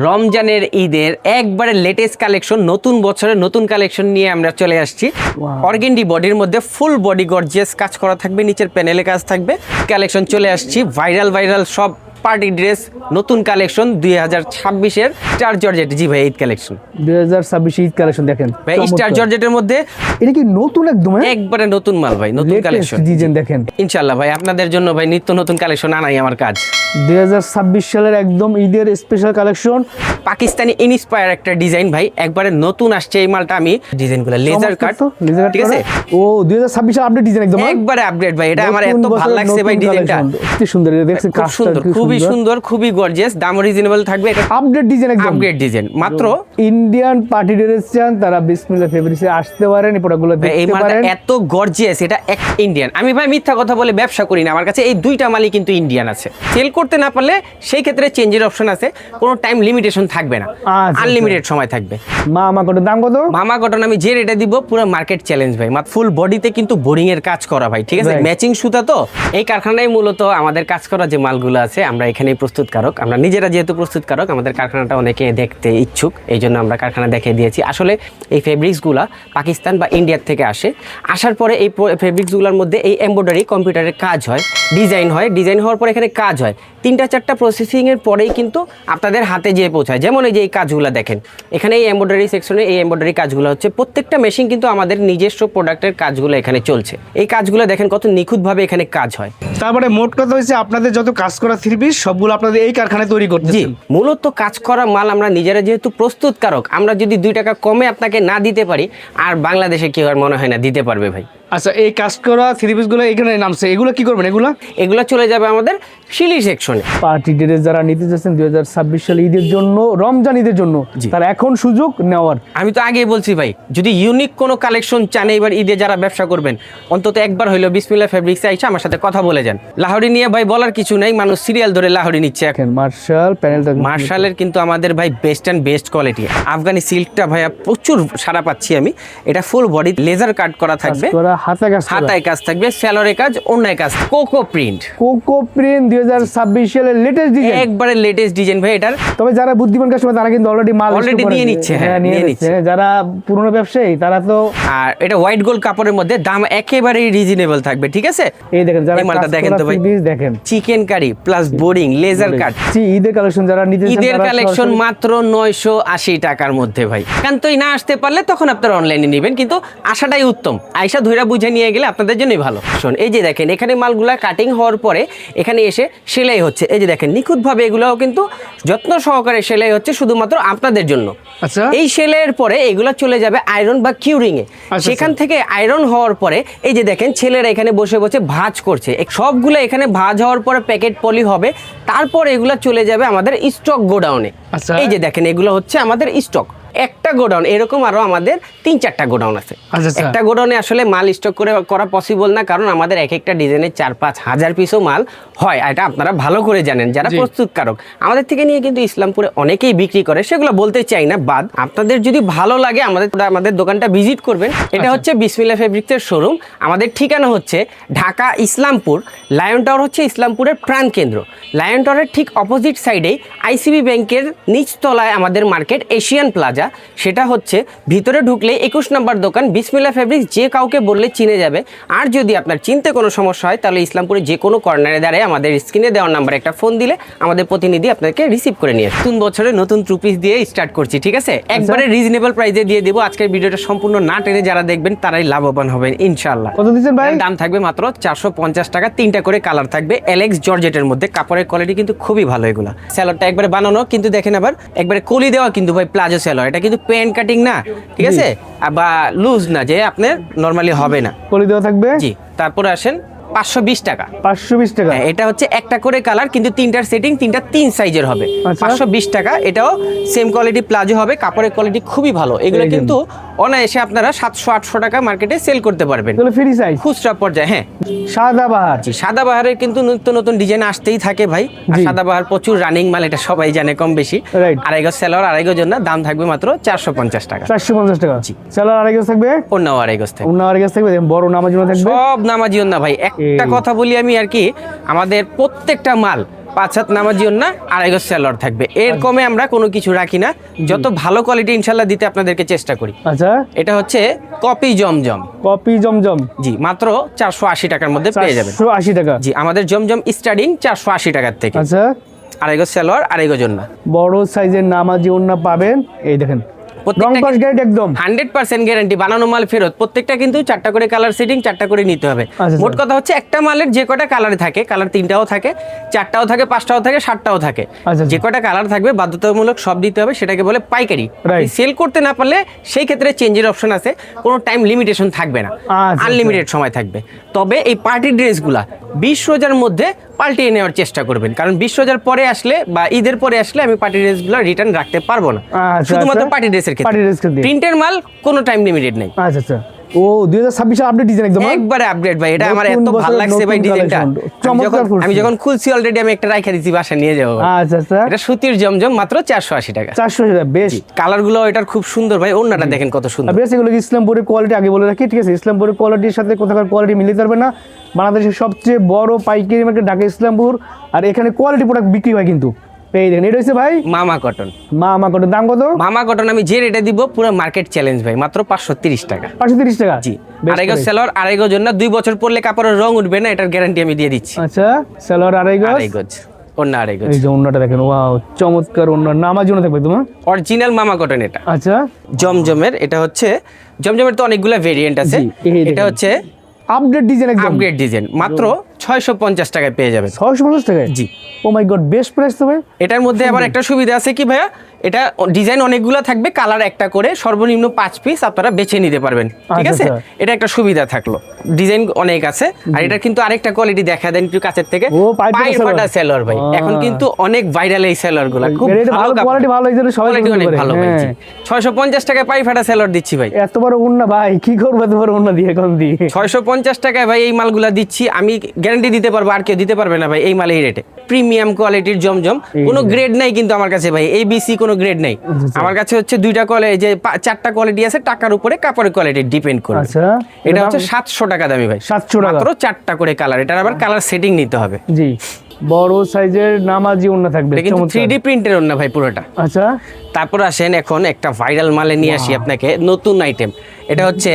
রমজানের ঈদের একবারে লেটেস্ট কালেকশন, নতুন বছরের নতুন কালেকশন নিয়ে আমরা চলে আসছি। অর্গেন্ডি বডির মধ্যে ফুল বডি গর্জিয়াস কাজ করা থাকবে, নিচের প্যানেলে কাজ থাকবে। কালেকশন চলে আসছি ভাইরাল সব পার্টি ড্রেস, নতুন কালেকশন 2026-এর স্টার জর্জেট। জি ভাই, ঈদ কালেকশন 2026 ঈদ কালেকশন দেখেন ভাই, স্টার জর্জেটের মধ্যে এটা কি নতুন একদম একবারে নতুন মাল ভাই, নতুন কালেকশন ডিজাইন দেখেন। ইনশাআল্লাহ ভাই, আপনাদের জন্য ভাই নিত্য নতুন কালেকশন আনাই আমার কাজ। 2026 সালের একদম ঈদের স্পেশাল কালেকশন, পাকিস্তানি ইনস্পায়ার একটা ডিজাইন ভাই, একবারে নতুন আসছে এই মালটা। আমি ডিজাইনগুলো লেজার কাট, ঠিক আছে? ও 2026 এর আপডেট ডিজাইন একদম একবারে আপডেট ভাই, এটা আমার এত ভালো লাগছে ভাই ডিজাইনটা। কি সুন্দর দেখছেন, খুব সুন্দর, খুবই সুন্দর, খুবই গর্জিয়াস। দাম রিজনেবল থাকবে। এটা আপডেট ডিজাইন একদম আপগ্রেড ডিজাইন। মাত্র ইন্ডিয়ান পার্টি ড্রেস চান তারা বিসমিল্লাহ ফেব্রিক্সে আসতে পারেন, এই প্রোডাক্টগুলো এই দেখতে মালটা পারেন। এত গর্জিয়াস, এটা এক ইন্ডিয়ান। আমি ভাই মিথ্যা কথা বলে ব্যবসা করি না, আমার কাছে এই দুইটা মালই কিন্তু ইন্ডিয়ান আছে। সেল করতে না পারলে সেই ক্ষেত্রে চেঞ্জের অপশন আছে, কোনো টাইম লিমিটেশন থাকবে না, আনলিমিটেড সময় থাকবে। মামা কটন দাম কত? মামা কটন আমি যে রেটে দিব পুরো মার্কেট চ্যালেঞ্জ ভাই। ফুল বডিতে কিন্তু বোরিং এর কাজ করা ভাই, ঠিক আছে? ম্যাচিং সুতা তো এই কারখানায় মূলত আমাদের কাজ করা যে মালগুলো আছে, আমরা এখানেই প্রস্তুতকারক। আমরা নিজেরা যেহেতু প্রস্তুতকারক, আমাদের কারখানাটা অনেকে দেখতে ইচ্ছুক, এই জন্য আমরা কারখানা দেখিয়ে দিয়েছি। আসলে এই ফেব্রিক্সগুলা পাকিস্তান বা ইন্ডিয়ার থেকে আসে। আসার পরে এই ফেব্রিক্সগুলোর মধ্যে এই এমব্রয়ডারি কম্পিউটারের কাজ হয়, ডিজাইন হয়, ডিজাইন হওয়ার পর এখানে কাজ হয়। 3-4টা প্রসেসিংয়ের পরেই কিন্তু আপনাদের হাতে যেয়ে পৌঁছায়। যেমন এই যে এই কাজগুলো দেখেন, এখানে এই এমব্রয়ডারি সেকশনে এই এমব্রয়ডারি কাজগুলো হচ্ছে। প্রত্যেকটা মেশিন কিন্তু আমাদের নিজস্ব প্রোডাক্টের কাজগুলো এখানে চলছে। এই কাজগুলো দেখেন কত নিখুঁতভাবে এখানে কাজ হয়। তারপরে মোট কথা হচ্ছে আপনাদের যত কাজ করা থ্রি পিস সবগুলো আপনাদের এই কারখানায় তৈরি করতে। জি, মূলত কাজ করা মাল আমরা নিজেরা যেহেতু প্রস্তুতকারক, আমরা যদি 2 টাকা কমে আপনাকে না দিতে পারি, আর বাংলাদেশে কেউ আর মনে হয় না দিতে পারবে ভাই। আচ্ছা, এই কাজ করা থ্রি পিসগুলো এখানে নামছে, এগুলো কি করবেন? এগুলো চলে যাবে আমাদের শিলি সেকশনে। পার্টি ড্রেস যারা নিতে চাচ্ছেন 2026 সালে ঈদের জন্য, রমজান ঈদের জন্য, তার এখন সুযোগ নেওয়ার। আমি তো আগেই বলছি ভাই, যদি ইউনিক কোনো কালেকশন চান এবার ঈদে যারা ব্যবসা করবেন, অন্তত একবার হইলো বিসমিল্লাহ ফেব্রিক্সে আইসা আমার সাথে কথা বলে যান। লাহোরি নিয়ে ভাই বলার কিছু নাই, মানুষ সিরিয়াল ধরে লাহোরি নিচ্ছে এখন। মার্শাল প্যানেলটা, মার্শালের কিন্তু আমাদের ভাই বেস্ট অ্যান্ড বেস্ট কোয়ালিটি। আফগানি সিল্কটা ভাইয়া প্রচুর সারা পাচ্ছি আমি। এটা ফুল বডি লেজার কাট করা থাকবে, হাতায় কাজ থাকবে, স্যালোরে কাজ, অন্যায় কাজ, কোকো প্রিন্ট 2026 সালের লেটেস্ট ডিজাইন, একবারে লেটেস্ট ডিজাইন ভাই এটার। তবে যারা বুদ্ধিমান কাস্টমার তারা কিন্তু অলরেডি মাল নিয়ে নিচ্ছে। হ্যাঁ, নিয়ে নিচ্ছে। যারা পুরনো ব্যবসায়ী তারা তো। আর এটা হোয়াইট গোল্ড কাপড়ের মধ্যে, দাম একেবারেই রিজনেবল থাকবে, ঠিক আছে? এই দেখেন, যারা এই মালটা দেখেন তো ভাই, দেখেন chicken curry plus boring laser cut. ঈদের কালেকশন যারা নিতে চান, ঈদের কালেকশন মাত্র 980 টাকার মধ্যে ভাই। কান্তই না আসতে পারলে তখন আপনারা অনলাইনে নেবেন, কিন্তু আসাটাই উত্তম। আয়সা ধইরা বুঝে নিয়ে গেলে আপনাদের জন্যই ভালো। শোন, এই যে দেখেন এখানে মালগুলা কাটিং হওয়ার পরে এখানে এসে সেলাই হচ্ছে। এই যে দেখেন নিখুঁতভাবে এগুলোও কিন্তু যত্ন সহকারে সেলাই হচ্ছে শুধুমাত্র আপনাদের জন্য। আচ্ছা, এই সেলাইয়ের পরে এগুলো চলে যাবে আয়রন বা কিউরিং এ। সেখান থেকে আয়রন হওয়ার পরে এই যে দেখেন ছেলেরা এখানে বসে বসে ভাঁজ করছে। সবগুলো এখানে ভাঁজ হওয়ার পরে প্যাকেট পলি হবে, তারপর এগুলো চলে যাবে আমাদের স্টক গোডাউনে। এই যে দেখেন এগুলো হচ্ছে আমাদের স্টক। একটা গোডাউন, এরকম আরো আমাদের 3-4টা গোডাউন আছে। একটা গোডাউনে আসলে মাল স্টক করা পসিবল না, কারণ আমাদের এক একটা ডিজাইনের 4-5 হাজার পিসও মাল হয়। এটা আপনারা ভালো করে জানেন যারা প্রস্তুতকারক। আমাদের থেকে নিয়ে কিন্তু ইসলামপুরে অনেকেই বিক্রি করে, সেগুলো বলতে চাই না বাদ। আপনাদের যদি ভালো লাগে আমাদের দোকানটা ভিজিট করবেন। এটা হচ্ছে বিসমিল্লাহ ফেব্রিক্সের শোরুম। আমাদের ঠিকানা হচ্ছে ঢাকা ইসলামপুর। লায়ন টাওয়ার হচ্ছে ইসলামপুরের প্রাণ কেন্দ্র। লায়ন টাওয়ারের ঠিক অপোজিট সাইডেই আইসিবি ব্যাংকের নিচতলায় আমাদের মার্কেট এশিয়ান প্লাজা। সেটা হচ্ছে ভিতরে ঢুকলে 21 নম্বর দোকান বিসমিল্লাহ ফেব্রিক্স। যে কাউকে বললে চিনে যাবে। আর যদি আপনার চিনতে কোনো সমস্যা হয়, তাহলে ইসলামপুরে যে কোনো কর্নারে দাঁড়ায় আমাদের স্ক্রিনে দেওয়ার নাম্বারে একটা ফোন দিলে আমাদের প্রতিনিধি আপনাকে রিসিভ করে নিয়ে আসবে। নতুন বছরে নতুন ট্রুপিস দিয়ে স্টার্ট করছি, ঠিক আছে? একবারে রিজনেবল প্রাইসে দিয়ে দেবো। আজকের ভিডিওটা সম্পূর্ণ না টেনে যারা দেখবেন তারাই লাভবান হবেন ইনশাআল্লাহ। কত দিচ্ছেন ভাই? দাম থাকবে মাত্র 450 টাকা। 3টা করে কালার থাকবে, এলেক্স জর্জেটের মধ্যে। কাপড়ের কোয়ালিটি কিন্তু খুবই ভালো। এগুলা স্যালোয়ারটা একবারে বানানো, কিন্তু দেখেন আবার একবারে কলি দেওয়া কিন্তু ভাই প্লাজো স্যালোয়ার। এটা কিন্তু প্যান্ট কাটিং না, ঠিক আছে? বা লুজ না যে আপনার নরমালি হবে না, কলি দেওয়া থাকবে। জি, তারপরে আসেন 520 টাকা। 520 টাকা। এটা হচ্ছে একটা করে কালার, কিন্তু 3টার সেটিং, 3টা 3 সাইজের হবে। 520 টাকা। এটাও সেম কোয়ালিটি প্লাজো হবে, কাপড়ের কোয়ালিটি খুবই ভালো। এগুলো কিন্তু অনায়াসে আপনারা 700-800 টাকা মার্কেটে সেল করতে পারবেন, ফ্রি সাইজ খুচরা পর্যায়ে। হ্যাঁ, সাদাবাহার। সাদাবাহারের কিন্তু নিত্য নতুন ডিজাইন আসতেই থাকে ভাই। আর সাদাবাহার প্রচুর রানিং মাল, এটা সবাই জানে কম বেশি। আড়াইগো সেলোয়ার, আড়াইগো জন্য দাম থাকবে মাত্র 450 টাকা। 450 টাকা। জি, সেলোয়ার আড়াইগো থাকবে, অন্যও আড়াইগো থাকবে, অন্য আড়াইগো থাকবে। বড় নামাজি থাকবে, সব নামাজি না ভাই। একটা কথা বলি আমি আর কি, আমাদের প্রত্যেকটা মাল 5 হাত নামাজি ওন্না, 2.5 গজ সালোয়ার থাকবে। এর কমে আমরা কোনো কিছু রাখি না, যত ভালো কোয়ালিটি ইনশাল্লাহ দিতে আপনাদেরকে চেষ্টা করি। আচ্ছা, এটা হচ্ছে কপি জমজম। কপি জমজম, জি, মাত্র 480 টাকার মধ্যে পেয়ে যাবেন। 480 টাকা। জি, আমাদের জমজম স্টার্টিং 480 টাকার থেকে। আচ্ছা, 2.5 গজ সালোয়ার, 2.5 গজ ওন্না। বড় সাইজের নামাজি ওন্না পাবেন। এই দেখেন, রং কস গ্যারান্টি একদম 100% গ্যারান্টি, বানানো মাল ফেরত। প্রত্যেকটা কিন্তু 4টা করে কালার সেটিং, 4টা করে নিতে হবে। আচ্ছা, মোট কথা হচ্ছে একটা মালের যে কটা কালার থাকে, কালার 3টাও থাকে, 4টাও থাকে, 5টাও থাকে, 7টাও থাকে, আচ্ছা, যে কটা কালার থাকবে বাধ্যতামূলক সব দিতে হবে। সেটাকে বলে পাইকারি। Right. সেল করতে না পারলে সেই ক্ষেত্রে চেঞ্জের অপশন আছে, কোনো টাইম লিমিটেশন থাকবে না, আচ্ছা, আনলিমিটেড সময় থাকবে। তবে এই পার্টি ড্রেসগুলা 20 রোজার মধ্যে পাল্টিয়ে নেওয়ার চেষ্টা করবেন, কারণ 20 রোজার পরে আসলে বা ঈদের পরে আসলে আমি পার্টি ড্রেসগুলো রিটার্ন রাখতে পারবো না। আচ্ছা, শুধুমাত্র আচ্ছা। পার্টি ড্রেসের Party dress ক্ষেত্রে। ক্ষেত্রে। প্রিন্টের মাল কোনো টাইম লিমিটেড নেই। আচ্ছা আচ্ছা। ও 2026 এর আপডেট ডিজাইন একদম হ্যাঁ? একবারে আপডেট ভাই, এটা আমার নতুন এত ভালো বছরের লাগছে ভাই নতুন ডিজাইনটা। collection। চমৎকার ফুটছে। আমি যখন খুলছি অলরেডি আমি একটা রাইখা দিছি, বাসা নিয়ে যাবো। আচ্ছা আচ্ছা। এটা সুতির জমজম, মাত্র 480 টাকা। 480 টাকা, বেশ। কালারগুলো এটার খুব সুন্দর ভাই, ওন্নাটা দেখেন কত সুন্দর। বেশ, এগুলো ইসলামপুরের কোয়ালিটি আগে বলে রাখি, ঠিক আছে? ইসলামপুরের কোয়ালিটির সাথে কোথাকার কোয়ালিটি মিলিয়ে পারবে না। বাংলাদেশের সবচেয়ে বড় পাইকারি মার্কেট ঢাকা ইসলামপুর, আর এখানে কোয়ালিটি প্রোডাক্ট বিক্রি হয় কিন্তু। এই দেখেন, এটা হচ্ছে ভাই মামা কটন। মামা কটন, দাম কত? মামা কটন আমি যে রেটে দিব পুরো মার্কেট চ্যালেঞ্জ ভাই, মাত্র 530 টাকা। 530 টাকা। জি, বেশ 2.5 গজ করে। সালোয়ার, 2.5 গজ ওন্না, 2 বছর পরলে কাপড়ের রং উঠবে না, এটার গ্যারান্টি আমি দিয়ে দিচ্ছি। আচ্ছা, সালোয়ার 2.5 গজ। 2.5 গজ ওন্না, 2.5 গজ। এই যে ওন্নাটা দেখেন, ওয়াও, চমৎকার ওন্না, নামার জন্য থাকবে তোমার। অরিজিনাল মামা কটন এটা। আচ্ছা, জমজমের, এটা হচ্ছে জমজমের তো অনেকগুলো ভেরিয়েন্ট আছে। জি, এই এটা দেখেন। হচ্ছে আপডেট ডিজাইন একদম। আপগ্রেড ডিজাইন, মাত্র 650 টাকায় পেয়ে যাবেন। 650 টাকায়? জি। ও মাই গড, বেস্ট প্রাইস তো ভাই। এটার মধ্যে আবার একটা সুবিধা আছে কি ভাইয়া, এটা ডিজাইন অনেকগুলো থাকবে, কালার একটা করে, সর্বনিম্ন 5 পিস আপনারা বেছে নিতে পারবেন। ঠিক আচ্ছা, আছে, আচ্ছা। এটা একটা সুবিধা থাকলো। ডিজাইন অনেক আছে, আর এটা কিন্তু আরেকটা কোয়ালিটি দেখা দেন একটু কাছের থেকে। ও, পাইপ পাইপ ফাটা ফাটা সেলর ভাই, এখন কিন্তু অনেক ভাইরাল এই সেলর গুলা, খুব এটা ভালো কোয়ালিটি, ভালো এই জন্য সবাই কোয়ালিটি পছন্দ অনেক করে। ভালো ভাই। জি। হ্যাঁ। 650 টাকায় পাইপ ফাটা সেলর দিচ্ছি ভাই। এত বড় ওন্না ভাই, কি করবো এত বড় ওন্না দিয়ে, কোন দিয়ে? 650 টাকায় ভাই এই মালগুলা দিচ্ছি, আমি গ্যারান্টি দিতে পারবো, আর কেউ দিতে পারবে না ভাই এই মাল এই রেটে। প্রিমিয়াম কোয়ালিটির জমজম, কোনো গ্রেড নাই কিন্তু আমার কাছে ভাই, ABC কোনো গ্রেড নাই আমার কাছে। হচ্ছে 2টা কোয়ালিটি, যে 4টা কোয়ালিটি আছে, টাকার উপরে কাপড়ের কোয়ালিটি ডিপেন্ড করে। আচ্ছা, এটা হচ্ছে 700 টাকা দামি ভাই। 700 টাকা। মাত্র 4টা করে কালার, এটার আবার কালার সেটিং নিতে হবে। জি, বড় সাইজের নামাজি ওন্না থাকবে, এটা কিন্তু চমৎকার। 3D প্রিন্টের ওন্না ভাই পুরোটা। আচ্ছা, তারপর আসেন এখন একটা ভাইরাল মালে নিয়ে আসি আপনাকে, নতুন আইটেম। এটা হচ্ছে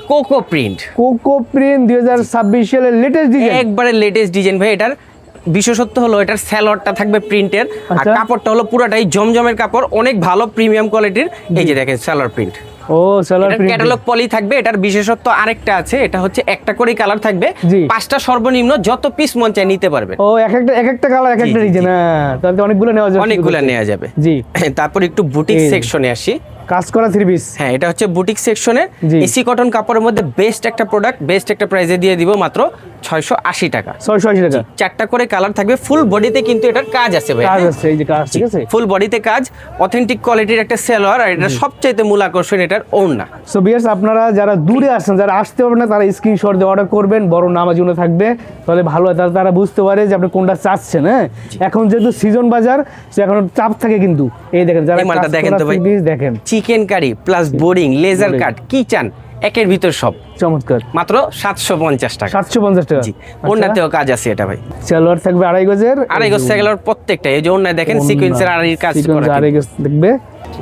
কোকো প্রিন্ট। কোকো প্রিন্ট 2026 সালের লেটেস্ট ডিজাইন। একবারে লেটেস্ট ডিজাইন ভাই। এটার বিশেষত্ব হলো এটার স্যালোয়ারটা থাকবে প্রিন্টের, আর আচ্ছা। কাপড়টা হলো পুরাটাই জমজমের কাপড়, অনেক ভালো প্রিমিয়াম কোয়ালিটির। এই যে দেখেন সালোয়ার প্রিন্ট, ও সালোয়ার প্রিন্ট। ক্যাটালগ পলি থাকবে। এটার বিশেষত্ব আরেকটা আছে, এটা হচ্ছে একটা করে কালার থাকবে, জি। 5টা সর্বনিম্ন, যত পিস মন চায় নিতে পারবেন। ও, এক একটা কালার, এক জি, একটা জি, ডিজাইন। হ্যাঁ, তাহলে অনেকগুলো নেওয়া যাবে। অনেকগুলো নেওয়া যাবে। জি। তারপর একটু বুটিক এই। সেকশনে আসি। কাজ করা 3 পিস। হ্যাঁ, এটা হচ্ছে বুটিক সেকশনের জি। এসি কটন কাপড়ের মধ্যে বেস্ট একটা প্রোডাক্ট, বেস্ট একটা প্রাইসে দিয়ে দিব মাত্র 680 টাকা। 680 টাকা। 4টা করে কালার থাকবে, ফুল বডিতে কিন্তু এটার কাজ আছে ভাই। কাজ আছে, এই যে কাজ, ঠিক আছে? ফুল বডিতে কাজ, অথেন্টিক কোয়ালিটির একটা সেলোয়ার, আর এটা সবচাইতে মূল আকর্ষণ এটার ওড়না। সো ভিউয়ার্স, আপনারা যারা দূরে আসছেন, যারা আসতে পারবেন না, তারা স্ক্রিনশট দিয়ে অর্ডার করবেন, বড় নামাজি ওন্না থাকবে, তাহলে ভালো হয়, তাহলে তারা বুঝতে পারে যে আপনি কোনটা চাচ্ছেন। হ্যাঁ, এখন যেহেতু সিজন বাজার, সে এখন চাপ থাকে কিন্তু। এই দেখেন, যারা এই মালটা কাজ দেখেন করা তো ভাই, 3 পিস দেখেন, chicken curry plus boring, laser cut, কি চান একের ভিতর সব, চমৎকার। মাত্র 750 টাকা। 750 টাকা। জি, ওড়নাতেও কাজ আছে এটা ভাই। সালোয়ার থাকবে 2.5 গজের। 2.5 গজ সেগুলোর প্রত্যেকটা, এই যে ওড়নায় দেখেন সিকোয়েন্সের আড়ির কাজ করা। 2.5 গজ দেখবে।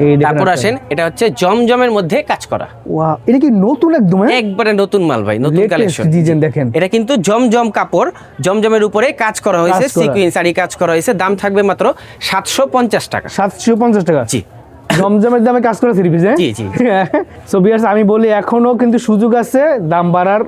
এই দেখেন, তারপর আসেন, এটা হচ্ছে জমজমের মধ্যে কাজ করা, ওয়াও, এটা কি নতুন একদম? হ্যাঁ, একবারে নতুন মাল ভাই, নতুন লেটেস্ট কালেকশন। ডিজাইন দেখেন। এটা কিন্তু জমজম কাপড়, জমজমের উপরে কাজ করা হয়েছে, কাজ করা। সিকোয়েন্স আড়ি কাজ করা হয়েছে। দাম থাকবে মাত্র 750 টাকা। 750 টাকা। জি। জমজমের দামে কাজ করা 3 পিস। জি, জি। সো ভিউয়ার্স, আমি বলি এখনো কিন্তু সুযোগ আছে দাম বাড়ার।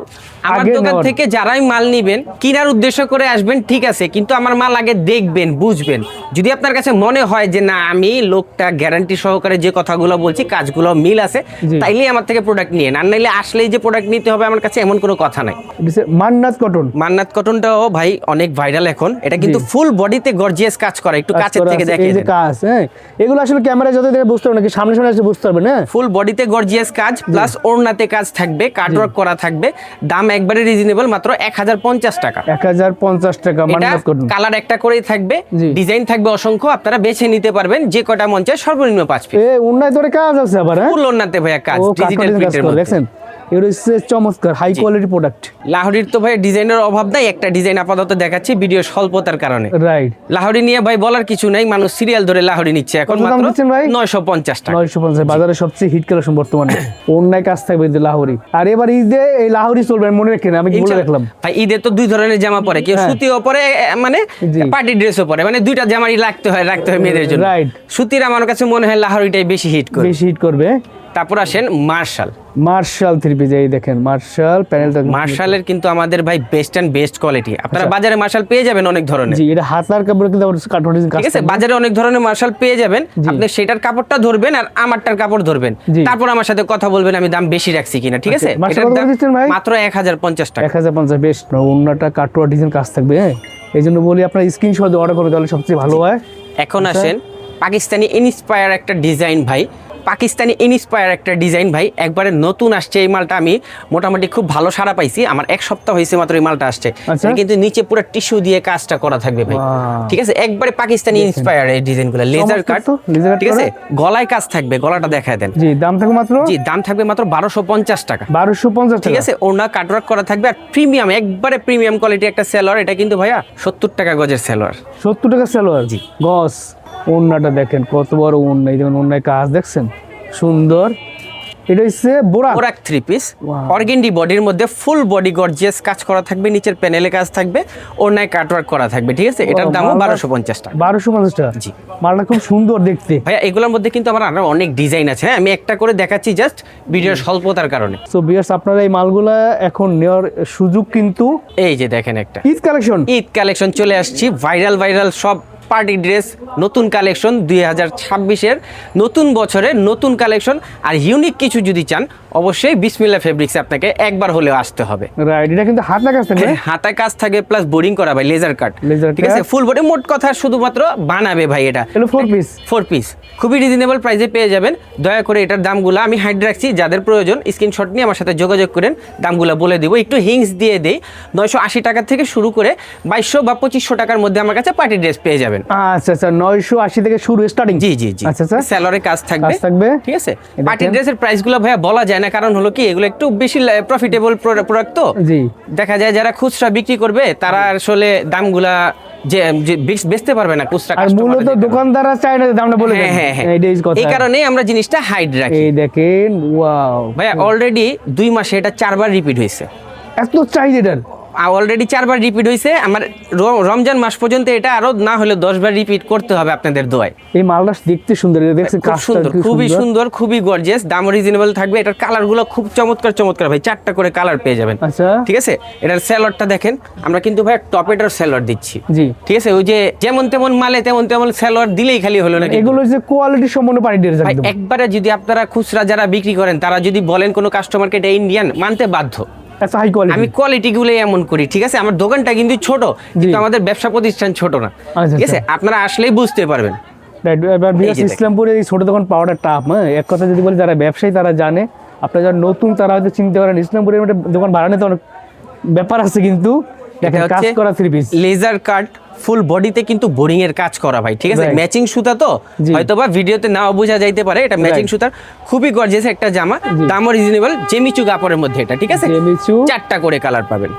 আমার আগে দোকান নেওয়ার। থেকে যারাই মাল নিবেন, কেনার উদ্দেশ্য করে আসবেন, ঠিক আছে, কিন্তু আমার মাল আগে দেখবেন, বুঝবেন। যদি আপনার কাছে মনে হয় যে না, আমি লোকটা গ্যারান্টি সহকারে যে কথাগুলো বলছি কাজগুলো মিল আছে, জি। তাইলে আমার থেকে প্রোডাক্ট নিয়ে, আর নাইলে আসলেই যে প্রোডাক্ট নিতে হবে আমার কাছে, এমন কোনো কথা নাই। মান্নাত কটন। মান্নাত কটনটাও ভাই অনেক ভাইরাল এখন। এটা কিন্তু ফুল বডিতে গর্জিয়াস কাজ করা, একটু কাছের থেকে এই দেখিয়ে যে কাজ, হ্যাঁ, এগুলো আসলে ক্যামেরায় যত দেখে বুঝতে পারবেন, নাকি সামনে সামনে এসে বুঝতে পারবেন। হ্যাঁ, ফুল বডিতে গর্জিয়াস কাজ প্লাস ওড়নাতে কাজ থাকবে, কাটওয়ার্ক করা থাকবে। দাম একবারে রিজনেবল, মাত্র 1050 টাকা। 1050 টাকা এটা মান্নাত কটন। কালার একটা করেই থাকবে, জি। ডিজাইন থাকবে অসংখ্য, আপনারা বেছে নিতে পারবেন যে কটা মন চায়, সর্বনিম্ন 5 পিস। এ উন্নয় ধরে কাজ আছে আবার। হ্যাঁ, ফুল ওড়নাতে ভাইয়া কাজ, ও ডিজিটাল কাজ প্রিন্টের করে মধ্যে। দেখছেন, এগুলো হচ্ছে চমৎকার হাই কোয়ালিটি প্রোডাক্ট। লাহোরির তো ভাই ডিজাইনের অভাব নাই, একটা ডিজাইন আপাতত দেখাচ্ছি ভিডিও স্বল্পতার কারণে। রাইট, লাহোরি নিয়ে ভাই বলার কিছু নাই, মানুষ সিরিয়াল ধরে লাহোরি নিচ্ছে এখন কত দাম মাত্র দিচ্ছেন ভাই? 950 টাকা। 950 বাজারে সবচেয়ে হিট কালেকশন বর্তমানে। অন্যায় কাজ থাকবে যে লাহোরি, আর এবার ঈদে এই লাহোরি চলবে মনে রাখেন, আমি বলে রাখলাম ভাই ঈদে তো দুই ধরনের জামা পরে, কেউ সুতিও পরে মানে জি। পার্টি ড্রেসও পরে, মানে দুইটা জামারই রাখতে হয় মেয়েদের জন্য। রাইট, সুতির আমার কাছে মনে হয় লাহোরিটাই বেশি হিট করে। বেশি হিট করবে। তারপর আসেন মার্শাল। মার্শাল থ্রি পিস, এই দেখেন মার্শাল প্যানেলটা। মার্শালের কিন্তু আমাদের ভাই বেস্ট এন্ড বেস্ট কোয়ালিটি। আপনারা বাজারে মার্শাল পেয়ে যাবেন অনেক ধরনের। জি, এটা হাতার কাপড় কিন্তু কাটওয়ার্ক ডিজাইন কাজ। ঠিক আছে, বাজারে অনেক ধরনের মার্শাল পেয়ে যাবেন, আপনি সেটার কাপড়টা ধরবেন আর আমারটার কাপড় ধরবেন, জি। তারপর আমার সাথে কথা বলবেন আমি দাম বেশি রাখছি কিনা। ঠিক আছে, আচ্ছা, মার্শাল এটার কত দাম দিচ্ছেন ভাই? মাত্র 1050 টাকা। 1050 বেস্ট। অন্যটা কাটওয়ার্ক ডিজাইন কাজ থাকবে, হ্যাঁ। এই জন্য বলি আপনার স্ক্রিনশট দিয়ে অর্ডার করবে, তাহলে সবচেয়ে ভালো হয়। এখন আসেন পাকিস্তানি ইন্সপায়ার একটা ডিজাইন ভাই, পাকিস্তানি ইন্সপায়ার একটা ডিজাইন ভাই, একবারে নতুন আসছে এই মালটা। আমি মোটামুটি খুব ভালো সাড়া পাইছি, আমার এক সপ্তাহ হয়েছে মাত্র এই মালটা আসছে। আচ্ছা। এটা কিন্তু নিচে পুরো টিস্যু দিয়ে কাজটা করা থাকবে ভাই। Wow. ঠিক আছে, একবারে পাকিস্তানি ইন্সপায়ার এই ডিজাইনগুলো, লেজার কাট। তো, laser cut ঠিক আছে, করা? গলায় কাজ থাকবে, গলাটা দেখায় দেন। জি, দাম থাকবে মাত্র জি, দাম থাকবে মাত্র 1250 টাকা। 1250 ঠিক টাকা। আছে, ওড়না কাটওয়ার্ক করা থাকবে আর প্রিমিয়াম, একবারে প্রিমিয়াম কোয়ালিটি একটা সেলোয়ার। এটা কিন্তু ভাইয়া 70 টাকা গজের সেলোয়ার। 70 টাকা সালোয়ার। জি। গস। ওন্নাটা দেখেন কত বড় ওন্না, এই দেখুন ওন্নায় কাজ দেখছেন সুন্দর। এটা হচ্ছে বোরাক। Orak three piece, Wow. Organdie বডির মধ্যে ফুল বডি গর্জিয়াস কাজ করা থাকবে, নিচের প্যানেলে কাজ থাকবে, ওড়নায় কাটওয়ার্ক করা থাকবে। ঠিক আছে, এটার দামও 1250 টাকা। 1250 টাকা। জি। মালটা খুব সুন্দর দেখতে। ভাইয়া এগুলোর মধ্যে কিন্তু আমার আরো অনেক ডিজাইন আছে, হ্যাঁ আমি একটা করে দেখাচ্ছি জাস্ট ভিডিওর স্বল্পতার কারণে। সো ভিউয়ার্স, আপনারা এই মালগুলা এখন নেওয়ার সুযোগ কিন্তু। এই যে দেখেন একটা ঈদ কালেকশন। ঈদ কালেকশন চলে আসছি, ভাইরাল সব পার্টি ড্রেস, নতুন কালেকশন 2026-এর নতুন বছরের নতুন কালেকশন। আর ইউনিক কিছু যদি চান অবশ্যই বিসমিল্লাহ ফেব্রিক্সে আপনাকে একবার হলেও আসতে হবে। রাইট, এটা কিন্তু হাত লাগা থাকে। হাতা কাজ থাকে প্লাস বোরিং করা ভাই, লেজার কাট। Laser ঠিক আছে, cut। ফুল বডি, মোট কথা শুধুমাত্র বানাবে ভাই এটা। এটা 4 পিস। 4 পিস খুবই রিজনেবল প্রাইসে পেয়ে যাবেন। দয়া করে এটার দামগুলো আমি হাইড রাখছি, যাদের প্রয়োজন স্ক্রিনশট নিয়ে আমার সাথে যোগাযোগ করেন, দামগুলো বলে দিব। একটু হিংস দিয়ে দেই, 980 টাকা থেকে শুরু করে 2200 বা 2500 টাকার মধ্যে আমার কাছে পার্টি ড্রেস পেয়ে যাবেন। আচ্ছা আচ্ছা, 980 থেকে শুরু স্টার্টিং। জি জি জি, আচ্ছা আচ্ছা, স্যালারি কাজ থাকবে। কাজ থাকবে। ঠিক আছে, দেখেন। পার্টি ড্রেসের প্রাইসগুলো ভাইয়া বলা যায় না, কারণ হলো কি এগুলো একটু বেশি প্রফিটেবল প্রোডাক্ট তো। জি। দেখা যায় যারা খুচরা বিক্রি করবে তারা আসলে দামগুলা যে বেচতে পারবে না খুচরা আর কাস্টমার। মূলত দোকানদাররা চায় না যে দামটা বলে দেন। হ্যাঁ হ্যাঁ, এইটাই কথা। এই কারণেই আমরা জিনিসটা হাইড রাখি। এই দেখেন, ওয়াও ভাইয়া অলরেডি 2 মাসে এটা 4 বার রিপিট হয়েছে। এত চাহিদা এটার। অলরেডি 4 বার রিপিট হয়েছে। আমার রমজান মাস পর্যন্ত এটা আরো না হলে 10 বার রিপিট করতে হবে আপনাদের দোয়ায়। এই মালটা দেখতে সুন্দর, এটা দেখছেন খুব কাজটা সুন্দর, কি খুবই সুন্দর, খুবই গর্জিয়াস, দাম রিজনেবল থাকবে। এটার কালারগুলো খুব চমৎকার ভাই, 4টা করে কালার পেয়ে যাবেন। আচ্ছা। ঠিক আছে, এটার স্যালোয়ারটা দেখেন, আমরা কিন্তু ভাই টপেটার স্যালোয়ার দিচ্ছি। জি। ঠিক আছে, ওই যে যেমন তেমন মালে তেমন স্যালোয়ার দিলেই খালি হলো না কিন্তু। এগুলো যে কোয়ালিটি সম্পন্ন পানি ড্রেস ভাই একদম। একবারে যদি আপনারা খুচরা যারা বিক্রি করেন তারা যদি বলেন কোনো কাস্টমারকে এটা ইন্ডিয়ান, মানতে বাধ্য। এত হাই কোয়ালিটি। আমি কোয়ালিটি গুলো এমন করি। ঠিক আছে, আমার দোকানটা কিন্তু ছোট, কিন্তু আমাদের ব্যবসা প্রতিষ্ঠান ছোট না। আচ্ছা, ঠিক আছে, আপনারা আসলেই বুঝতে পারবেন। রাইট, এবার বিয়াস দেখেন। ইসলামপুরে এই ছোট দোকান পাওয়াটা টাফ। হ্যাঁ, এক কথা যদি বলি, যারা ব্যবসায়ী তারা জানে, আপনারা যারা নতুন তারা হয়তো চিনতে পারেন। ইসলামপুরের একটা দোকান বাড়ানো তো অনেক ব্যাপার আছে, কিন্তু দেখেন কাজ করা 3 পিস, লেজার কাট, ফুল বডিতে কিন্তু বোরিং এর কাজ করা ভাই। ঠিক আছে, Right. ম্যাচিং সুতা তো, জি। হয়তোবা ভিডিওতে নাও বোঝা যাইতে পারে, এটা ম্যাচিং Right. সুতার খুবই গর্জিয়াস একটা জামা, দামও রিজনেবল, জেমিচু কাপড়ের মধ্যে এটা। ঠিক আছে, জেমিচু। 4টা করে কালার পাবেন।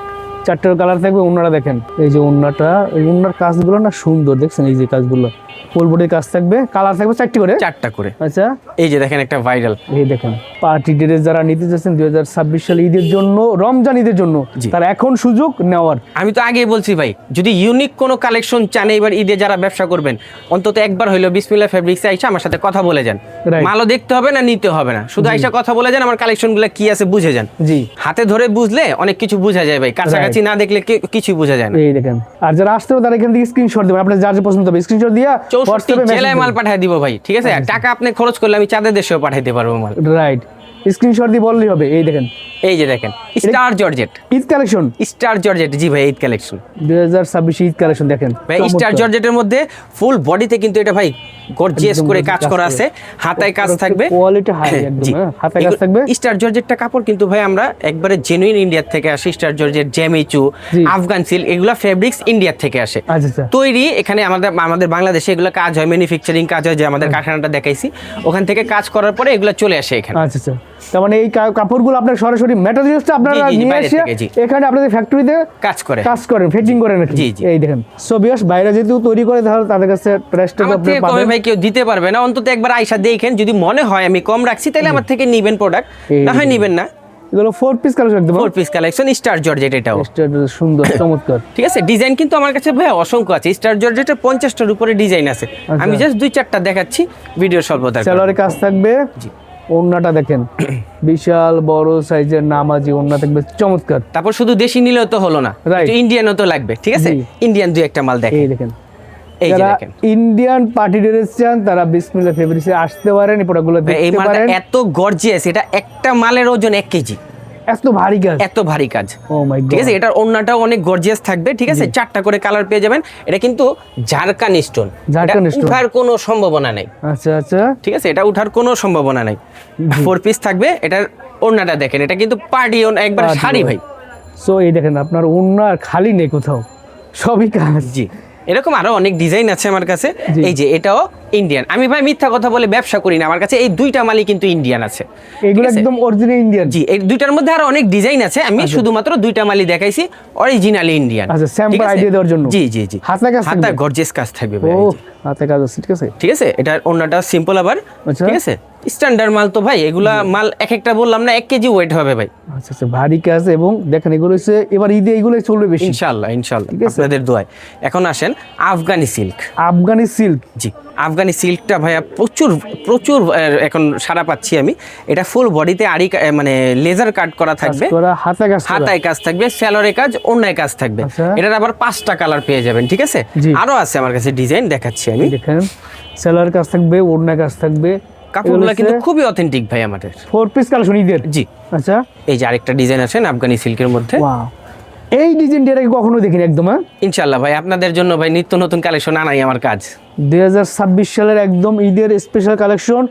4টার কালার থাকবে। ওন্নাটা দেখেন, এই যে ওন্নাটা, এই ওন্নার কাজগুলো না সুন্দর, দেখছেন এই যে কাজগুলো, ফুল বডির কাজ থাকবে, কালার থাকবে 4টি করে। 4টা করে। আচ্ছা, এই যে দেখেন একটা ভাইরাল, এই দেখেন পার্টি ড্রেস যারা নিতে যাচ্ছেন 2026 সালে ঈদের জন্য, রমজান ঈদের জন্য, জি। তার এখন সুযোগ নেওয়ার। আমি তো আগেই বলছি ভাই, যদি ইউনিক কোনো কালেকশন চান এবার ঈদে যারা ব্যবসা করবেন, অন্তত একবার হইলো বিসমিল্লাহ ফেব্রিক্সে আইসা আমার সাথে কথা বলে যান। Right. মালও দেখতে হবে না, নিতে হবে না, শুধু আইসা কথা বলে যান, আমার কালেকশনগুলো কি আছে বুঝে যান। জি। হাতে ধরে বুঝলে অনেক কিছু বোঝা যায় ভাই, কাছাকাছি না দেখলে কিছুই বোঝা যায় না। এই দেখেন, আর যারা আসতে হবে তারা এখান থেকে স্ক্রিনশট দেবেন, আপনার যার যে পছন্দ হবে স্ক্রিনশট দিয়ে 64 জেলায় মাল পাঠিয়ে দিব ভাই। ঠিক আছে, টাকা আপনি খরচ করলে আমি চাঁদের দেশেও পাঠাইতে পারবো মাল। রাইট, স্ক্রিনশট দিয়ে বললেই হবে। এই দেখেন, এই যে দেখেন star georgette, Eid collection, star georgette. জি ভাই, ঈদ কালেকশন 2026 ঈদ কালেকশন দেখেন ভাই। স্টার জর্জেটের মধ্যে ফুল বডিতে কিন্তু এটা ভাই গর্জিয়াস করে কাজ করা আছে, হাতায় কাজ থাকবে, কোয়ালিটি হাই একদম, জি। হাতায় কাজ থাকবে। স্টার জর্জেটটা কাপড় কিন্তু ভাই আমরা একবারে জেনুইন ইন্ডিয়া থেকে আসে। স্টার জর্জেট, জ্যামিচু, জি। আফগান সিল্ক, এগুলা ফেব্রিক্স ইন্ডিয়া থেকে আসে আচ্ছা আচ্ছা, তৈরি। এখানে আমাদের বাংলাদেশে এগুলো কাজ হয়, ম্যানুফ্যাকচারিং কাজ হয়, যে আমাদের কারখানাটা দেখাইছি ওখান থেকে কাজ করার পরে এগুলো চলে আসে এখানে। আচ্ছা আচ্ছা। তার মানে এই কাপড়গুলো আপনার সরাসরি ম্যাটেরিয়ালসটা আপনারা জি, জি, নিয়ে বাইরে এসে থেকে, জি। এখানে আপনাদের ফ্যাক্টরিতে কাজ করে। ফিটিং করেন নাকি? জি, জি। এই দেখেন, সো বিয়াস বাইরে যেহেতু তৈরি করে, তাহলে তাদের কাছে প্রাইসটা আমার থেকে আপনারা কমে পাবেন। ভাই কেউ দিতে পারবে না, অন্তত একবার আইসা দেখেন, যদি মনে হয় আমি কম রাখছি তাহলে আমার থেকে নিবেন প্রোডাক্ট, এই না হয় যে। নিবেন না। এগুলো 4 পিস কালেকশন একদম 4 পিস কালেকশন স্টার জর্জেট, এটাও সুন্দর চমৎকার। ঠিক আছে। ডিজাইন কিন্তু আমার কাছে ভাই অসংখ্য আছে, স্টার জর্জেটের 50টার উপরে ডিজাইন আছে। আমি জাস্ট 2-4টা দেখাচ্ছি ভিডিও স্বল্পতা। সেলরের কাজ থাকবে, ওড়নাটা দেখেন বিশাল বড় সাইজের নামাজি ওড়না থাকবে, চমৎকার। তারপর শুধু দেশি নিলেও তো হলো না, Right. ইন্ডিয়ানও তো লাগবে, ঠিক আছে। জি। ইন্ডিয়ান 2-1টা মাল দেখেন, এই দেখেন, এই যে যারা দেখেন ইন্ডিয়ান পার্টি ড্রেস চান তারা বিসমিল্লাহ ফেব্রিক্সে আসতে পারেন, এই প্রোডাক্টগুলো ভাই, এই দেখতে মালটা পারেন। এত গর্জিয়াস, এটা একটা মালের ওজন 1 কেজি, এত ভারী কাজ, এত ভারী কাজ। ও মাই গড। ঠিক আছে, এটার ওড়নাটাও অনেক গর্জিয়াস থাকবে, ঠিক আছে। 4টা করে কালার পেয়ে যাবেন। এটা কিন্তু ঝাড়খান স্টোন, ঝাড়খান stone। উঠার কোনো সম্ভাবনা নেই, আচ্ছা আচ্ছা, ঠিক আছে। এটা উঠার কোনো সম্ভাবনা নাই। 4 পিস থাকবে। এটার ওড়নাটা দেখেন, এটা কিন্তু পার্টি একবার Party শাড়ি ওড়না। ভাই। সো এই দেখেন আপনার ওড়না খালি নেই কোথাও, সবই কাজ। জি, এরকম আরো অনেক ডিজাইন আছে আমার কাছে। জি। এই যে এটাও ইন্ডিয়ান। আমি ভাই মিথ্যা কথা বলে ব্যবসা করি না, আমার কাছে এই 2টা মালই কিন্তু ইন্ডিয়ান আছে। এগুলো ঠিক আছে? একদম অরিজিনাল ইন্ডিয়ান। জি, এই 2টার মধ্যে আরো অনেক ডিজাইন আছে, আমি শুধুমাত্র 2টা মালই দেখাইছি অরিজিনালি ইন্ডিয়ান। আচ্ছা, sample idea দেওয়ার জন্য। জি জি জি। হাতায় কাজ থাকবে? হাতা গর্জিয়াস কাজ থাকবে ও ভাই, এই যে। হাতে কাজ আছে, ঠিক আছে। ঠিক আছে, এটার ওড়নাটা সিম্পল আবার, আচ্ছা। ঠিক আছে। স্ট্যান্ডার্ড মাল তো ভাই, এগুলা মাল এক একটা বললাম না 1 কেজি ওয়েট হবে ভাই। আচ্ছা আচ্ছা, ভারী কাজ। এবং দেখেন এগুলো হচ্ছে এবার ঈদে এগুলো চলবে বেশি, ইনশাআল্লাহ ইনশাআল্লাহ, ঠিক আছে। আপনাদের দোয়ায়। এখন আসেন আফগানি সিল্ক। আফগানি সিল্ক। জি, আফগানি সিল্কটা ভাইয়া প্রচুর প্রচুর এখন সারা পাচ্ছি আমি। এটা ফুল বডিতে আড়ি মানে লেজার কাট করা থাকবে, হাতে কাজ করা। হাতায় কাজ থাকবে, স্যালোরে কাজ, ওড়নায় কাজ থাকবে। আচ্ছা। এটার আবার 5টা কালার পেয়ে যাবেন, ঠিক আছে। জি। আরো আছে আমার কাছে ডিজাইন, দেখাচ্ছি আমি। দেখেন সেলার কাজ থাকবে, ওড়না কাজ থাকবে, কাপড়গুলো কিন্তু খুবই অথেন্টিক ভাই আমাদের। 4 পিস কালেকশন ঈদের। জি। আচ্ছা, এই যে আরেকটা ডিজাইন আছে আফগানি সিল্কের মধ্যে। ওয়াও, এই ডিজাইনটা আগে কখনো দেখিনি একদম। হ্যাঁ, ইনশাআল্লাহ ভাই, আপনাদের জন্য ভাই নিত্য নতুন কালেকশন আনাই আমার কাজ। 2026 সালের একদম ঈদের স্পেশাল কালেকশন।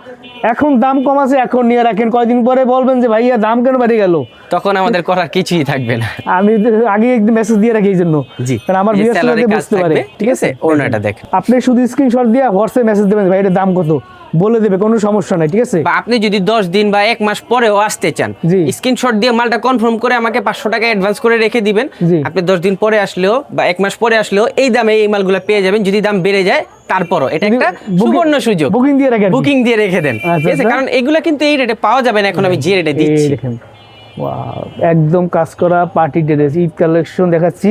এখন দাম কম আছে, এখন নিয়ে রাখেন, কয়দিন পরে বলবেন যে ভাইয়া দাম কেন বেড়ে গেল, তখন আমাদের করার কিছুই থাকবে না। আমি আগে একদম মেসেজ দিয়ে রাখি এই জন্য। জি, কারণ আমার এই যে ভিউয়ার্স স্যালোরে কাজ বুঝতে পারে, থাকবে, ঠিক আছে। ওড়নাটা দেখেন। আপনি শুধু স্ক্রিনশট দিয়ে হোয়াটসঅ্যাপ মেসেজ দেবেন, ভাই এটার দাম কত বলে দেবে, কোনো সমস্যা নাই, ঠিক আছে। বা আপনি যদি 10 দিন বা 1 মাস পরেও আসতে চান, জি। স্ক্রিনশট দিয়ে মালটা কনফার্ম করে আমাকে 500 টাকা অ্যাডভান্স করে রেখে দিবেন। জি। আপনি 10 দিন পরে আসলেও বা 1 মাস পরে আসলেও এই দামে এই মালগুলো পেয়ে যাবেন। যদি দাম বেড়ে যায় তারপরও এটা যদি একটা booking- সুবর্ণ সুযোগ। booking দিয়ে রাখেন। বুকিং দিয়ে রেখে দেন, আচ্ছা, ঠিক আছে। আচ্ছা। কারণ এগুলা কিন্তু এই রেটে পাওয়া যাবে না এখন আমি যে রেটে এই দিচ্ছি। দেখেন, ওয়াও, একদম কাজ করা পার্টি ড্রেস ঈদ কালেকশন দেখাচ্ছি,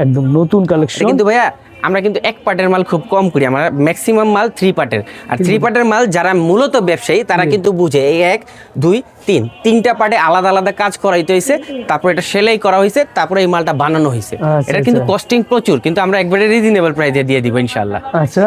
একদম নতুন এটা কালেকশন। কিন্তু ভাইয়া আমরা কিন্তু 1 পার্টের মাল খুব কম করি, আমরা ম্যাক্সিমাম মাল 3 পার্টের। আর 3 পার্টের মাল যারা মূলত ব্যবসায়ী তারা কিন্তু বুঝে এই 1 2 3 3টা পার্টে আলাদা আলাদা কাজ করাইতে হয়েছে, তারপর এটা সেলাই করা হয়েছে, তারপরে এই মালটা বানানো হয়েছে। আচ্ছা, এটা কিন্তু আচ্ছা। কস্টিং প্রচুর, কিন্তু আমরা একবারে রিজনেবল প্রাইসে দিয়ে দিব ইনশাআল্লাহ। আচ্ছা,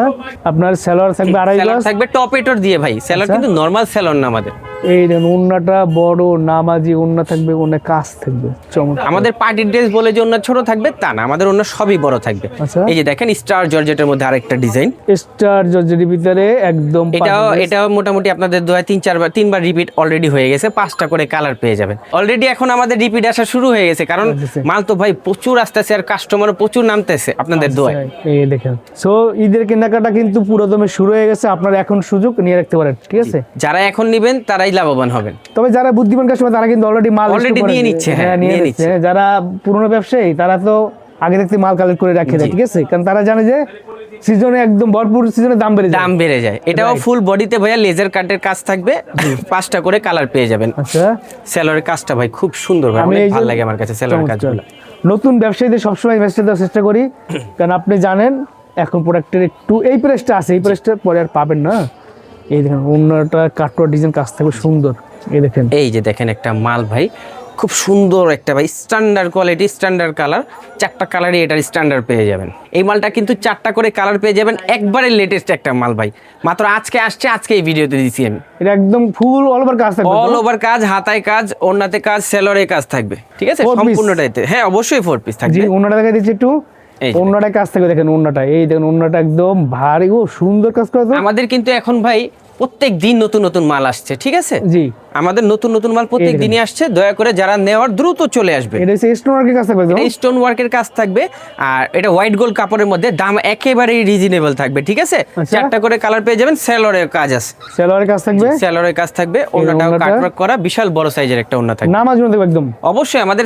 আপনার সালোয়ার থাকবে আড়াই সেলর গজ, থাকবে টপ এটর দিয়ে ভাই, সেলর আচ্ছা। কিন্তু নরমাল সেলর না আমাদের। এই দেখুন ওন্নাটা বড় নামাজি ওন্না থাকবে, ওন্না কাজ থাকবে, চমৎকার। আমাদের পার্টি ড্রেস বলে যে অন্য ছোট থাকবে তা না, আমাদের অন্য সবই বড় থাকবে। আচ্ছা। এই যে দেখেন স্টার জর্জেটের মধ্যে আরেকটা ডিজাইন। স্টার জর্জেটের ভিতরে একদম এটাও মোটামুটি আপনাদের 3বার রিপিট অলরেডি হয়ে গেছে, 5টা করে কালার পেয়ে যাবেন। অলরেডি এখন আমাদের রিপিট আসা শুরু হয়ে গেছে, কারণ আচ্ছা। মাল তো ভাই প্রচুর আসতেছে আর কাস্টমারও প্রচুর নামতেছে আপনাদের দোয়ায়। এই দেখেন, সো ঈদের কেনাকাটা কিন্তু পুরোদমে শুরু হয়ে গেছে, আপনারা এখন সুযোগ নিয়ে রাখতে পারেন, ঠিক আছে। যারা এখন নেবেন তারাই লাভবান হবেন। তবে যারা বুদ্ধিমান কাস্টমার তারা কিন্তু অলরেডি মাল Already নিয়ে নিচ্ছে, হ্যাঁ, নিয়ে নিয়ে নিচ্ছে। যারা পুরনো ব্যবসায়ী তারা তো আগে থেকে মাল কালেক্ট করে রাখে দেয়, ঠিক আছে, কারণ তারা জানে যে সিজনে একদম ভরপুর সিজনে দাম বেড়ে যায়। দাম বেড়ে যায়। এটাও ফুল বডিতে ভাইয়া লেজার কাটের কাজ থাকবে, 5টা করে কালার পেয়ে যাবেন। আচ্ছা, সেলরের কাজটা ভাই খুব সুন্দর, ভাই অনেক এই যে ভালো লাগে আমার কাছে সেলরের চমৎকার। কাজগুলো। নতুন ব্যবসায়ীদের সবসময় মেসেজ দেওয়ার চেষ্টা করি, কারণ আপনি জানেন এখন প্রোডাক্টের একটু এই প্রাইসটা আছে, এই প্রাইসটা পরে আর পাবেন না। এই দেখেন অন্যটা কাটওয়ার ডিজাইন কাজ থাকবে সুন্দর। এই দেখেন, এই যে দেখেন একটা মাল ভাই, খুব সুন্দর একটা ভাই স্ট্যান্ডার্ড কোয়ালিটি, স্ট্যান্ডার্ড কালার, 4টা কালারই এটার স্ট্যান্ডার্ড পেয়ে যাবেন। এই মালটা কিন্তু 4টা করে কালার পেয়ে যাবেন, একবারে লেটেস্ট একটা মাল ভাই, মাত্র আজকে আসছে, আজকে এই ভিডিওতে দিচ্ছি আমি। এটা একদম ফুল অল ওভার কাজ থাকবে, অল ওভার কাজ, হাতায় কাজ, ওড়নাতে কাজ, সেলরে কাজ থাকবে, ঠিক আছে, Four piece? সম্পূর্ণটাইতে। হ্যাঁ অবশ্যই 4 পিস জি। থাকবে। অন্যটা দেখা দিচ্ছি একটু, এই যে ওন্নাটা কাজ থেকে দেখেন, ওন্নাটা এই দেখেন, ওন্নাটা একদম ভারী ও সুন্দর কাজ করা তো। আমাদের কিন্তু এখন ভাই প্রত্যেক দিন নতুন নতুন মাল আসছে, ঠিক আছে? জি, আমাদের নতুন নতুন মাল প্রত্যেক এই দিনই আসছে, দয়া করে যারা নেওয়ার দ্রুত চলে আসবে। এটা হচ্ছে স্টোন ওয়ার্কের কাজ থাকবে একদম। এটা স্টোন ওয়ার্কের কাজ থাকবে, আর এটা হোয়াইট গোল্ড কাপড়ের মধ্যে, দাম একেবারেই রিজনেবল থাকবে, ঠিক আছে? আচ্ছা। 4টা করে কালার পেয়ে যাবেন, সেলরের কাজ আছে, সেলোয়ারের কাজ থাকবে, সেলরের কাজ থাকবে, ওন্নাটাও ওন্নাটা? কাটওয়ার্ক করা, বিশাল বড় সাইজের একটা ওন্না থাকবে। নামাজ থাকবে একদম। অবশ্যই আমাদের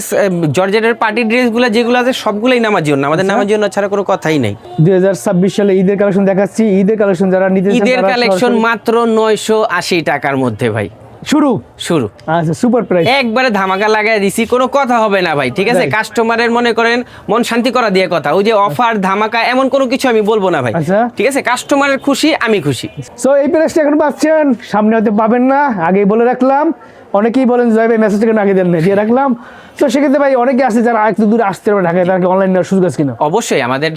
জর্জেটের পার্টি ড্রেসগুলো যেগুলো আছে সবগুলোই নামাজি ওন্না, আমাদের আচ্ছা। নামাজি ওন্না ছাড়া কোনো কথাই নাই। 2026 সালে ঈদের কালেকশন দেখাচ্ছি। ঈদের কালেকশন যারা নিতে চান ঈদের তারা কালেকশন সরাসরি- মাত্র 980 টাকার মধ্যে ভাই শুরু। শুরু। আচ্ছা, সুপার প্রাইস। একবারে ধামাকা লাগায় দিছি, কোনো কথা হবে না ভাই, ঠিক আছে? Right. কাস্টমারের মনে করেন মন শান্তি করা দিয়ে কথা, ওই যে অফার ধামাকা এমন কোনো কিছু আমি বলবো না ভাই, আচ্ছা। ঠিক আছে? কাস্টমারের খুশি, আমি খুশি। সো এই প্রাইসটা এখন পাচ্ছেন, সামনে হয়তো পাবেন না, আগেই বলে রাখলাম। অনেকেই বলেন জয় ভাই মেসেজটা কেন আগে দেন না, দিয়ে রাখলাম। তো সেক্ষেত্রে ভাই অনেকে আছে যারা একটু দূরে আসতে পারে ঢাকায়, তারা অনলাইন নেওয়ার সুযোগ আছে কিনা? অবশ্যই আমাদের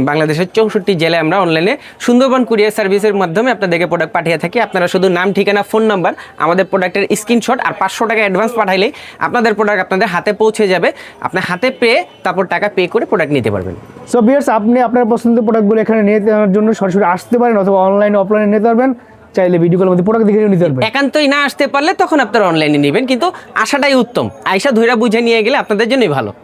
বাংলাদেশের 64 জেলায় আমরা অনলাইনে সুন্দরবন কুরিয়ার সার্ভিসের মাধ্যমে আপনাদেরকে প্রোডাক্ট পাঠিয়ে থাকি। আপনারা শুধু নাম, ঠিকানা, ফোন নাম্বার, আমাদের প্রোডাক্টের স্ক্রিনশট আর 500 টাকা অ্যাডভান্স পাঠাইলেই আপনাদের প্রোডাক্ট আপনাদের হাতে পৌঁছে যাবে। আপনার হাতে পেয়ে তারপর টাকা পে করে প্রোডাক্ট নিতে পারবেন। সো ভিউয়ার্স, আপনি আপনার পছন্দের প্রোডাক্টগুলো এখানে নিয়ে নেওয়ার জন্য সরাসরি আসতে পারেন, অথবা অনলাইন অফলাইনে নিতে পারবেন। চাইলে ভিডিও কলের মধ্যে প্রোডাক্ট দেখে নিতে পারবেন। একান্তই না আসতে পারলে তখন আপনারা অনলাইনে নেবেন, কিন্তু আসাটাই উত্তম। আয়সা ধইরা বুঝে নিয়ে গেলে আপনাদের জন্যই ভালো।